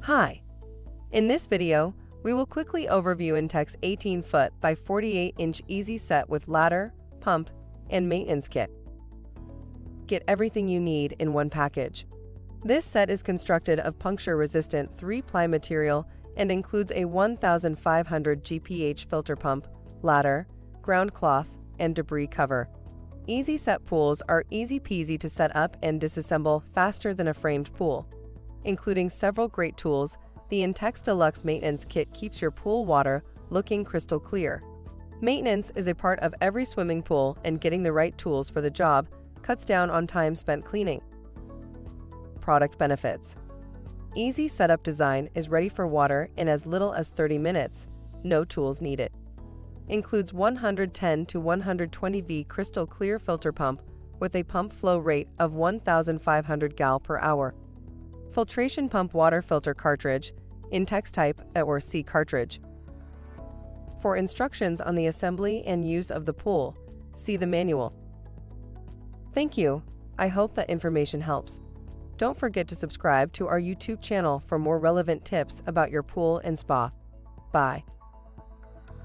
Hi! In this video, we will quickly overview Intex 18-foot by 48-inch easy set with ladder, pump, and maintenance kit. Get everything you need in one package. This set is constructed of puncture-resistant 3-ply material and includes a 1,500 GPH filter pump, ladder, ground cloth, and debris cover. Easy set pools are easy peasy to set up and disassemble faster than a framed pool. Including several great tools, the INTEX Deluxe Maintenance Kit keeps your pool water looking crystal clear. Maintenance is a part of every swimming pool, and getting the right tools for the job cuts down on time spent cleaning. Product benefits. Easy setup design is ready for water in as little as 30 minutes. No tools needed. Includes 110 to 120 V Krystal Clear filter pump with a pump flow rate of 1,500 gal per hour. Filtration pump water filter cartridge, Intex Type A or C cartridge. For instructions on the assembly and use of the pool, see the manual. Thank you. I hope that information helps. Don't forget to subscribe to our YouTube channel for more relevant tips about your pool and spa. Bye.